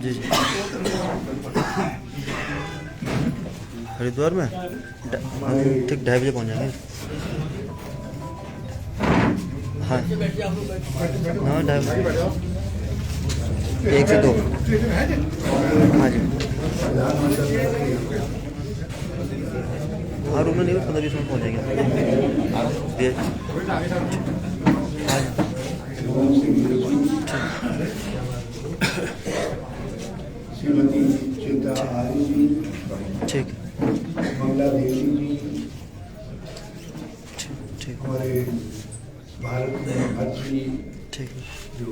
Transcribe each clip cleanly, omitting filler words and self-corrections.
जी जी। हरिद्वार में ठीक 2:30 बजे पहुँच जाएंगे। हाँ हाँ 2:30 बजे 1 से 2। हाँ जी हाँ रूम में नहीं 15-20 मिनट पहुँच जाएंगे। श्रीमती चित्रा आर्य जी, ठीक मंगला देवी जी, ठीक हमारे भारत में भट्ट जी ठीक जो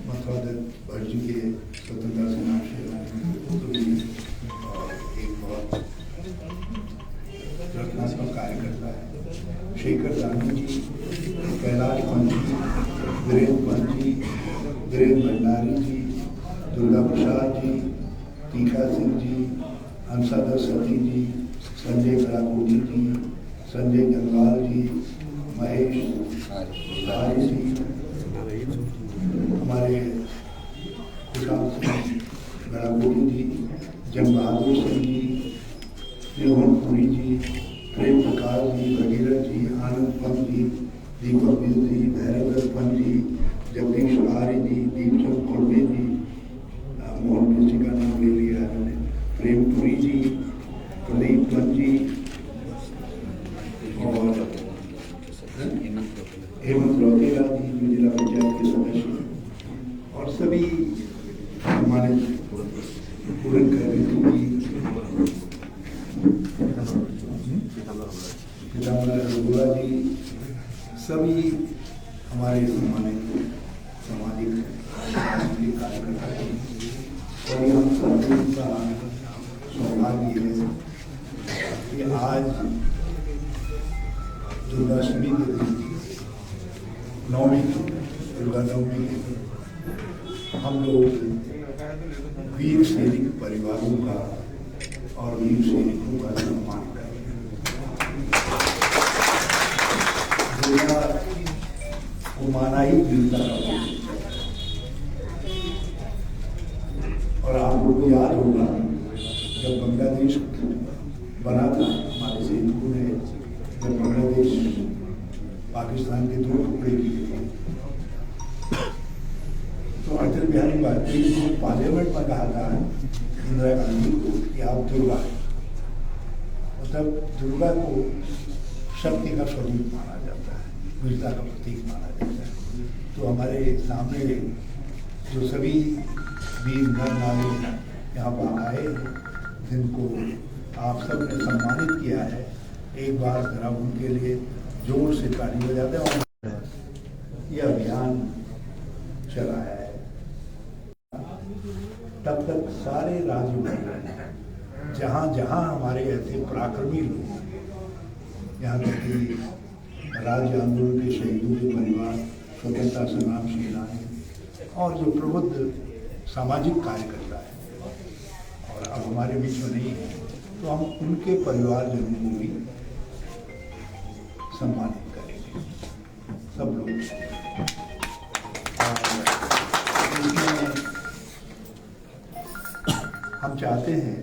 मथुरा भट्ट जी के स्वतंत्रता सेनानी और एक बहुत रचनात्मक कार्यकर्ता है, शेखर दानी जी, कैलाश पंत जी, वीरेंद्र पंत जी, वीरेंद्र भंडारी जी, दुर्गा प्रसाद जी, टीका सिंह जी, हंसादर सती जी, संजय कलाकोटी जी, संजय गंगवाल जी, महेश आर्य जी, हमारे खुशाल सिंह गलाकोटी जी, जंग बहादुर सिंह जी, त्रिभुवन पुरी जी, प्रेम प्रकाश जी, भगीरथ जी, आनंद पंत जी, दीपक बिंद जी, भैरव पंत जी, जगदीश आर्य जी, दीपचंद कुर्बे जी, मोहन कृष्ण का नाम ले लिया है मैंने, प्रेमपुरी जी, प्रदीप पंत जी और हेमंत रौतेला जी जो जिला पंचायत के सदस्य और सभी सम्मानित पूरन जी, पितामह रघुरा जी, सभी हमारे सम्मानित सामाजिक कार्यकर्ता हैं और हम सभी का सौभाग्य है कि आज दुर्गाष्टमी के दिन नवमी दुर्गा नवमी के दिन हम लोग वीर सैनिक परिवारों का और वीर सैनिकों का सम्मान करें। दुर्गा को माना ही वीरता का और आप लोगों को याद होगा जब बांग्लादेश बना था, हमारे सैनिकों ने जब बांग्लादेश पाकिस्तान के 2 टुकड़े किए थे तो अटल बिहारी वाजपेयी जी ने पार्लियामेंट में कहा था इंदिरा गांधी को कि आप दुर्गा, मतलब दुर्गा को शक्ति का स्वरूप माना जाता है, वीरता का प्रतीक माना जाता है। तो हमारे सामने जो सभी वीर नर नारी यहाँ पर आए जिनको आप सब ने सम्मानित किया है, एक बार जरा उनके लिए जोर से ताली बजाते हैं। ये अभियान चलाया है, तब तक सारे राज्यों में जहाँ जहाँ हमारे ऐसे पराक्रमी लोग, यहाँ तक कि राज्य आंदोलन के शहीदों के परिवार, स्वतंत्रता संग्राम सेनानी और जो प्रबुद्ध सामाजिक कार्यकर्ता है और अब हमारे बीच में नहीं है, तो हम उनके परिवारजनों को भी सम्मानित करेंगे सब लोग। हम चाहते हैं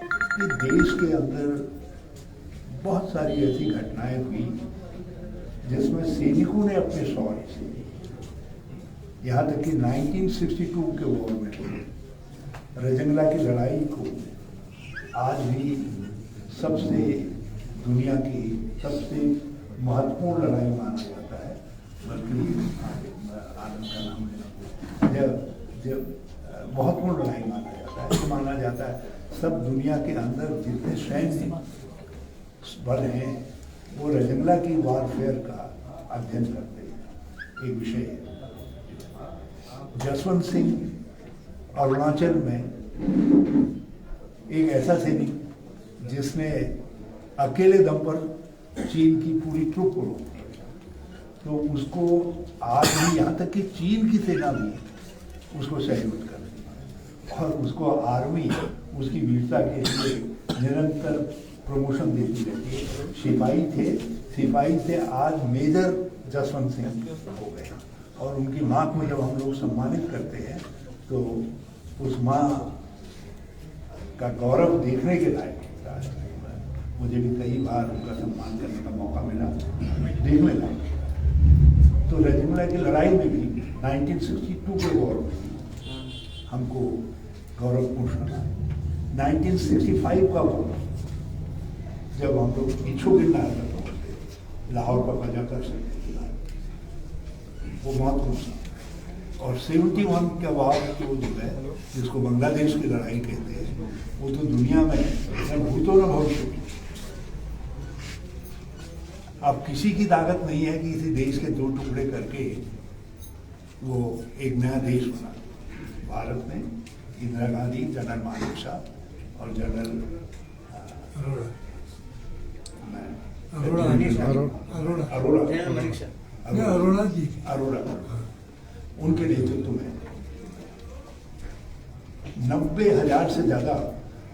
कि देश के अंदर बहुत सारी ऐसी घटनाएं हुई जिसमें सैनिकों ने अपने शौर्य से, यहाँ तक कि 1962 के वॉर में रजंगला की लड़ाई को आज भी सबसे दुनिया की सबसे महत्वपूर्ण लड़ाई माना जाता है, बल्कि आनंद का नाम है, जब महत्वपूर्ण लड़ाई माना जाता है, माना जाता है सब दुनिया के अंदर जितने सैन्य बल हैं वो रजंगला की वारफेयर का अध्ययन करते हैं। एक विषय है जसवंत सिंह अरुणाचल में एक ऐसा सैनिक जिसने अकेले दम पर चीन की पूरी ट्रुप को रोक दिया, तो उसको आज भी, यहाँ तक कि चीन की सेना भी उसको सैल्यूट कर रही और उसको आर्मी उसकी वीरता के लिए निरंतर प्रमोशन देती रहती है। सिपाही से आज मेजर जसवंत सिंह हो गए और उनकी माँ को जब हम लोग सम्मानित करते हैं तो उस माँ का गौरव देखने के लायक था। मुझे भी कई बार उनका सम्मान करने का मौका मिला, देखने लायक। तो रजमला की लड़ाई में भी 1962 के वॉर में हमको गौरवपूर्ण था। 1965 का वॉर, जब हम लोग पीछू गिरना था लाहौर का पजाकर से, वो महत्वपूर्ण था। और 71 के बाद वो जो है, जिसको बांग्लादेश की लड़ाई कहते हैं, वो तो दुनिया में भूतों न भविष्य की। अब किसी की ताकत नहीं है कि किसी देश के दो टुकड़े करके वो एक नया देश बना। भारत में इंदिरा गांधी, जनरल मानेकशॉ और जनरल अरोड़ा उनके नेतृत्व में 90,000 से ज्यादा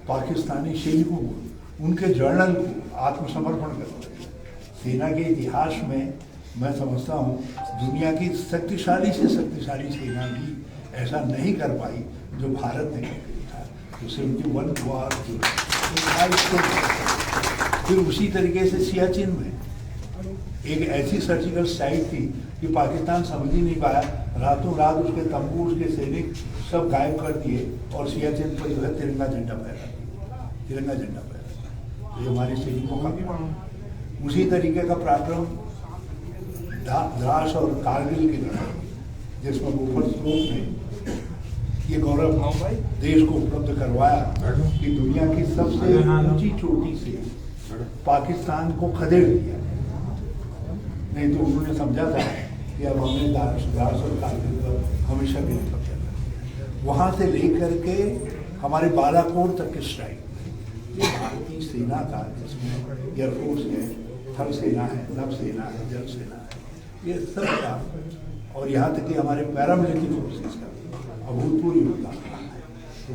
पाकिस्तानी सैनिकों को, उनके जर्नल को आत्मसमर्पण करते। सेना के इतिहास में मैं समझता हूँ दुनिया की शक्तिशाली से शक्तिशाली सेना भी ऐसा नहीं कर पाई जो भारत ने था। तो 71 वॉर, फिर उसी तरीके से सियाचिन में एक ऐसी सर्जिकल स्ट्राइक थी कि पाकिस्तान समझ ही नहीं पाया, रातों रात उसके तंबू, उसके सैनिक सब गायब कर दिए और सियाचिन पर जो है तिरंगा झंडा फहरा। तो ये हमारे सैनिकों का उसी तरीके का पराक्रम द्रास और कारगिल की लड़ाई, जिसमें बोफोर्स ग्रुप ने ये गौरव देश को उपलब्ध करवाया कि दुनिया की सबसे ऊंची चोटी से पाकिस्तान को खदेड़ दिया। नहीं तो उन्होंने समझा था कि अब हमने द्रास और कारगिल पर हमेशा के लिए कब्जा कर, वहाँ से लेकर के हमारे बालाकोट तक की स्ट्राइक, ये भारतीय सेना का, जिसमें एयरफोर्स है, थल सेना है, नभ सेना है, जल सेना है, ये सब का, और यहाँ तक कि हमारे पैरामिलिट्री फोर्सेस का अभूतपूर्व योगदान है। तो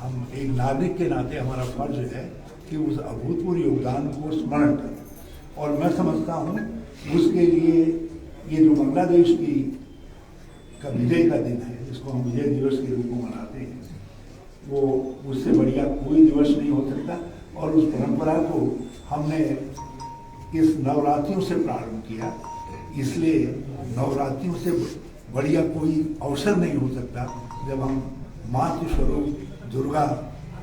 हम एक नागरिक के नाते हमारा फर्ज है कि उस अभूतपूर्व योगदान को स्मरण करें। और मैं समझता हूँ उसके लिए ये जो बांग्लादेश की का विजय का दिन है, जिसको हम विजय दिवस के रूप में मनाते हैं, वो उससे बढ़िया कोई दिवस नहीं हो सकता। और उस परंपरा को हमने इस नवरात्रियों से प्रारंभ किया, इसलिए नवरात्रियों से बढ़िया कोई अवसर नहीं हो सकता जब हम मातृ स्वरूप दुर्गा,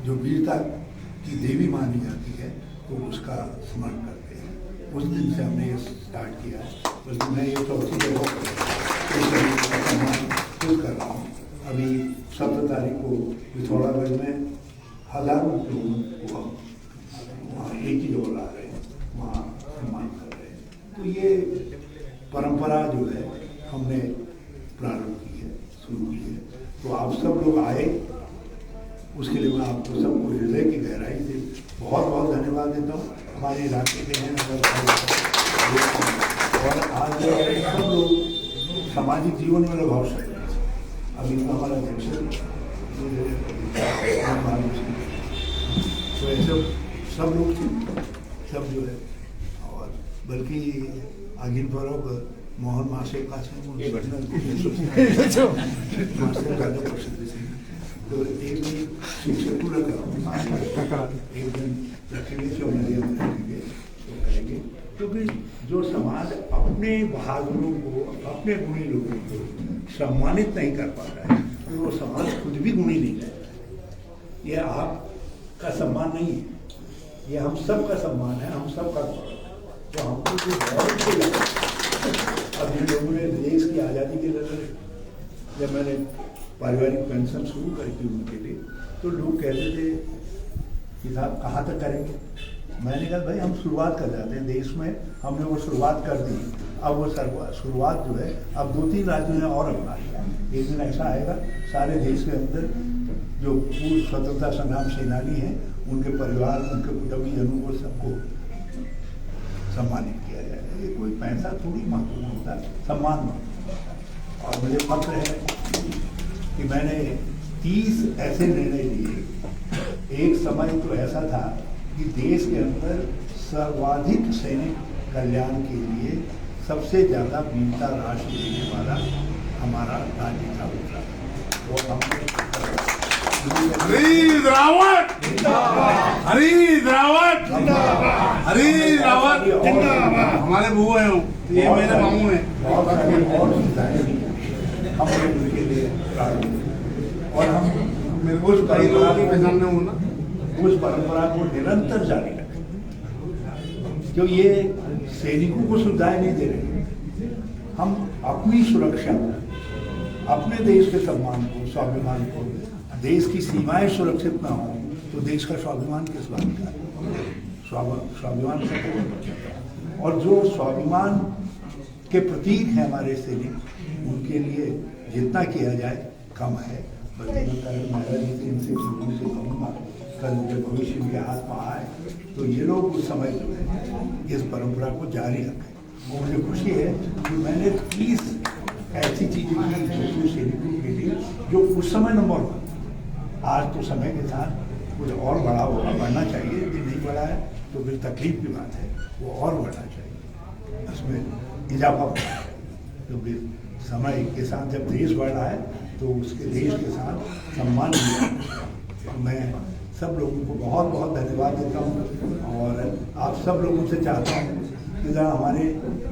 जो वीरता की देवी मानी जाती है, तो उसका स्मरण करते हैं। उस दिन से हमने ये स्टार्ट किया है। बल्कि मैं ये चौथी जगह खुद कर रहा हूँ। अभी 17 तारीख को पिथौरागढ़ में हजारों लोगों को वहाँ एक ही जगह ला रहे हैं, वहाँ सम्मान कर रहे हैं। तो ये परंपरा जो है हमने प्रारंभ की है, शुरू की है। तो आप सब लोग आए, उसके लिए मैं आपको सबको हृदय की गहराई से बहुत बहुत धन्यवाद देता हूँ। हमारे इलाके के हैं और आज सब लोग सामाजिक जीवन में लगाव सकते हैं। अभी तो हमारा जंक्शन तो ऐसे सब लोग सब जो है, और बल्कि आगिन फरोग मोहन मासे का तो एक शिक्षक पूरा एक दिन रखेंगे तो करेंगे, क्योंकि जो समाज अपने बहादुरों को, अपने गुणी लोगों को सम्मानित नहीं कर पाता है, तो वो समाज खुद भी गुणी नहीं रहता। ये आपका सम्मान नहीं है, ये हम सब का सम्मान है, हम सब का गौरव। तो हमको जो गौरव से लगा, अब जिन लोगों ने देश की आज़ादी के लिए, जब मैंने पारिवारिक पेंशन शुरू करी थी उनके लिए, तो लोग कहते थे कि साहब कहाँ तक करेंगे। मैंने कहा भाई हम शुरुआत कर जाते हैं, देश में हमने वो शुरुआत कर दी। अब वो शुरुआत जो है अब 2-3 राज्यों ने और अपना लिया। एक दिन ऐसा आएगा सारे देश के अंदर जो पूर्व स्वतंत्रता संग्राम सेनानी हैं, उनके परिवार, उनके कुटुंबीजनों को सबको सम्मानित किया जाएगा। ये कोई पैसा थोड़ी महत्वपूर्ण होता है, सम्मान महत्वपूर्ण होता है। और मुझे फक्र है कि मैंने 30 ऐसे निर्णय लिए। एक समय तो ऐसा था कि देश के अंदर सर्वाधिक सैनिक कल्याण के लिए सबसे ज़्यादा वीरता राशि देने वाला हमारा राज्य था उत्तराखंड। वो हमने हरीश रावत, हरीश रावत, हरीश रावत हमारे बुआ हैं, ये मेरे मामू हैं। बहुत सारी और सुविधाएं हम लोगों के लिए प्रारंभ और हम मेरे को कई लोगों की पहचान में हूँ ना। उस परंपरा को निरंतर जारी रखें, क्यों ये सैनिकों को सुविधाएं नहीं दे रहे, हम अपनी सुरक्षा, अपने देश के सम्मान को, स्वाभिमान को, देश की सीमाएं सुरक्षित ना हो तो देश का स्वाभिमान किस बात का, स्वाभिमान का। और जो स्वाभिमान के प्रतीक हैं हमारे सैनिक, उनके लिए जितना किया जाए कम है। महाराज जी इनसे लोगों से कहूँगा, कल जब भविष्य के हाथ में आए तो ये लोग उस समय जो है इस परंपरा को जारी रखें। और मुझे खुशी है कि मैंने 30 ऐसी चीजें की जो सैनिकों के लिए जो उस समय नंबर 1, आज तो समय के साथ कुछ और बड़ा होगा, बढ़ना चाहिए। यदि नहीं बढ़ा है तो फिर तकलीफ की बात है, वो और बढ़ना चाहिए, उसमें इजाफा होना चाहिए। तो फिर समय के साथ जब देश बढ़ रहा है तो उसके देश के साथ सम्मान मिला। मैं सब लोगों को बहुत बहुत धन्यवाद देता हूँ और आप सब लोगों से चाहता हूँ कि ज़रा हमारे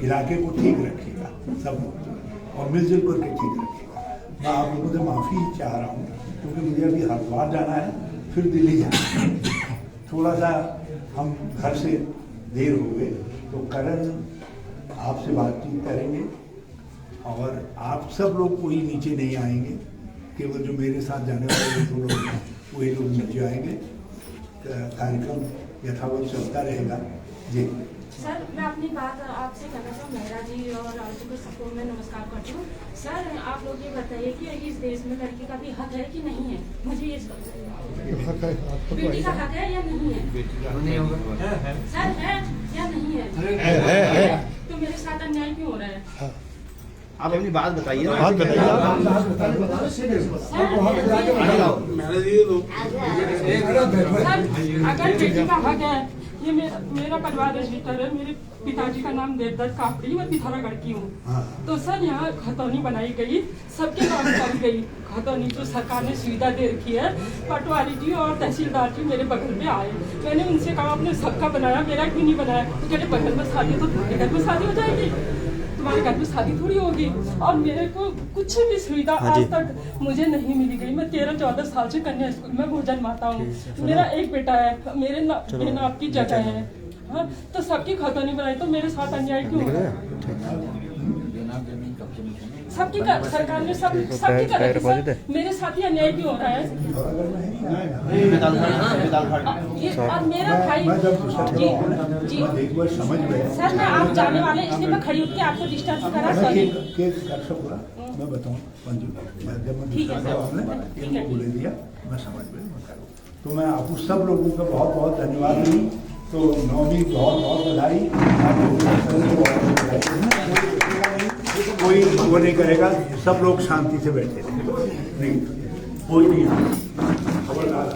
इलाके को ठीक रखिएगा सब लोग, और मिलजुल करके ठीक रखिएगा। मैं आप लोगों से माफ़ी चाह रहा हूँ क्योंकि मुझे अभी हरिद्वार जाना है, फिर दिल्ली जाना है, थोड़ा सा हम घर से देर हो गए, तो करण आपसे बातचीत करेंगे और आप सब लोग कोई नीचे नहीं आएंगे, केवल जो मेरे साथ जाने वाले 2 लोग हैं वही लोग नीचे आएंगे। कार्यक्रम यथावत चलता रहेगा। जी सर, मैं अपनी बात आपसे कहना चाहूँ, मेहरा जी और जी को सबको मैं नमस्कार करती हूँ। सर, आप लोग ये बताइए कि इस देश में लड़की का भी हक है कि नहीं है? मुझे ये बेटी का हक है या नहीं है? सर, है या नहीं है? तो मेरे साथ अन्याय क्यों हो रहा है? आप अपनी बात बताइए। सर, अगर बेटी का हक है, ये मेरा परिवार रजिस्टर है, मेरे पिताजी का नाम देवदत्त कापड़ी, मैं पिथौरागढ़ की हूँ। तो सर, यहाँ खतौनी बनाई गई, सबके नाम कर गई खतौनी, जो सरकार ने सुविधा दे रखी है। पटवारी जी और तहसीलदार जी मेरे बगल में आए, मैंने उनसे कहा आपने सबका बनाया, मेरा क्यों नहीं बनाया? तो कहते बगल में शादी तो तुम्हारे घर में शादी हो जाएगी, तुम्हारे घर में शादी थोड़ी होगी। और मेरे को कुछ भी सुविधा आज तक मुझे नहीं मिली गई। मैं 13-14 साल से कन्या स्कूल में भोजन माता हूँ, मेरा एक बेटा है, मेरे नाम की जगह है। हाँ, तो सबकी खतौनी बनाई, तो मेरे साथ अन्याय क्यों हो रहा है? सबकी सरकार ने सबकी कर, मेरे साथ ही अन्याय क्यों हो रहा है? और मेरा भाई जी समझ गए सर, मैं आप जाने वाले, इसलिए मैं खड़ी होकर आपको डिस्टर्ब करा। मैं बताऊँ बोले दिया, मैं समझ गया। तो मैं आपको सब लोगों का बहुत बहुत धन्यवाद दूँ। तो नौवीं बहुत बहुत बधाई। कोई वो नहीं करेगा, सब लोग शांति से बैठे नहीं, कोई नहीं खबरदार।